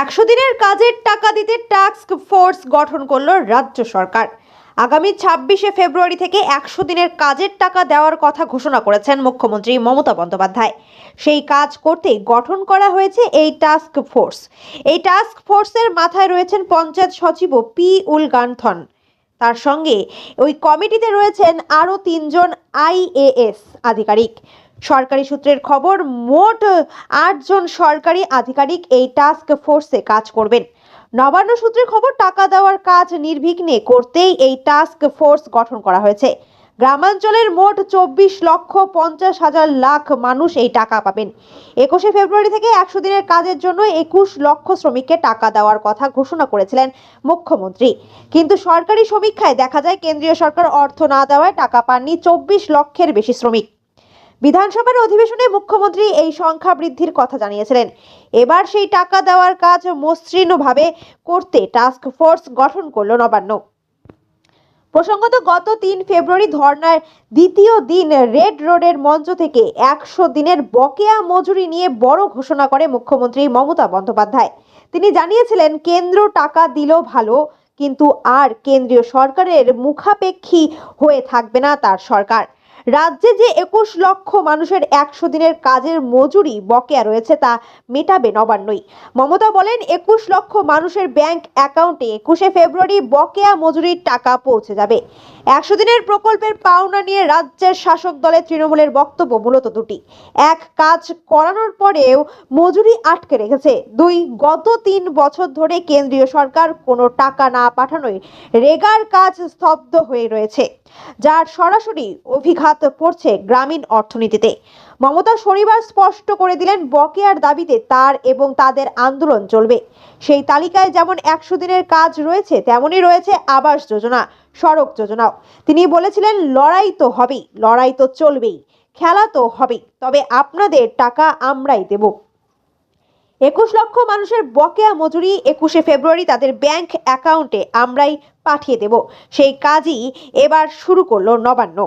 100 দিনের কাজের টাকা দিতে টাস্ক ফোর্স গঠন করলো রাজ্য সরকার। আগামী 26শে ফেব্রুয়ারি থেকে 100 দিনের কাজের টাকা দেওয়ার কথা ঘোষণা করেছেন মুখ্যমন্ত্রী মমতা বন্দ্যোপাধ্যায়। সেই কাজ করতেই গঠন করা হয়েছে এই টাস্ক ফোর্স। এই টাস্ক ফোর্সের মাথায় রয়েছেন পঞ্চায়েত সচিব পি উলগান্থন। তার সঙ্গে ওই কমিটিতে রয়েছেন আরও 3 জন IAS আধিকারিক। সরকারি সূত্রের খবর, মোট 8 জন সরকারি আধিকারিক এই টাস্ক ফোর্সে কাজ করবেন। নবান্ন সূত্রের খবর, টাকা দেওয়ার কাজ নির্বিঘ্নে করতেই এই টাস্ক ফোর্স গঠন করা হয়েছে। গ্রামাঞ্চলের মোট 24,50,00,000 মানুষ এই টাকা পাবেন। 21শে ফেব্রুয়ারি থেকে 100 দিনের কাজের জন্য 21 লক্ষ শ্রমিককে টাকা দেওয়ার কথা ঘোষণা করেছিলেন মুখ্যমন্ত্রী। কিন্তু সরকারি সমীক্ষায় দেখা যায়, কেন্দ্রীয় সরকার অর্থ না দেওয়ায় টাকা পাননি 24 লক্ষের বেশি শ্রমিক। বিধানসভার অধিবেশনে মুখ্যমন্ত্রী এই সংখ্যা বৃদ্ধির কথা জানিয়েছিলেন। এবার সেই টাকা দেওয়ার কাজ মসৃণভাবে করতে টাস্ক ফোর্স গঠন করলো নবান্ন। প্রসঙ্গত, গত 3 ফেব্রুয়ারি ধর্নার দ্বিতীয় দিন রেড রোডের মঞ্চ থেকে 100 দিনের বকেয়া মজুরি নিয়ে বড় ঘোষণা করে মুখ্যমন্ত্রী মমতা বন্দ্যোপাধ্যায়। তিনি জানিয়েছিলেন, কেন্দ্র টাকা দিল ভালো, কিন্তু আর কেন্দ্রীয় সরকারের মুখাপেক্ষী হয়ে থাকবে না তার সরকার। রাজ্যে যে 21 লক্ষ মানুষের 100 দিনের কাজের মজুরি বকেয়া রয়েছে, তা মেটাবে নবান্নই। মমতা বলেন, 21 লক্ষ মানুষের ব্যাংক অ্যাকাউন্টে 21শে ফেব্রুয়ারি বকেয়া মজুরির টাকা পৌঁছে যাবে। 100 দিনের প্রকল্পের পাওনা নিয়ে রাজ্যের শাসক দলের তৃণমূলের বক্তব্য মূলত দুটি। এক, কাজ করানোর পরেও মজুরি আটকে রেখেছে। 2, গত 3 বছর ধরে কেন্দ্রীয় সরকার কোনো টাকা না পাঠানোয় রেগার কাজ স্তব্ধ হয়ে রয়েছে, যার সরাসরি অভিঘাত পড়ছে গ্রামীণ অর্থনীতিতে। মমতা শনিবার স্পষ্ট করে দিলেন, বকেয়ার দাবিতে তার এবং তাদের আন্দোলন চলবে। সেই তালিকায় যেমন 100 দিনের কাজ রয়েছে, তেমনই রয়েছে আবাস যোজনা, সড়ক যোজনাও। তিনি বলেছিলেন, লড়াই তো হবেই, লড়াই তো চলবেই, খেলা তো হবেই, তবে আপনাদের টাকা আমরাই দেব। 21 লক্ষ মানুষের বকেয়া মজুরি 21শে ফেব্রুয়ারি তাদের ব্যাংক অ্যাকাউন্টে আমরাই পাঠিয়ে দেব। সেই কাজই এবার শুরু করলো নবান্ন।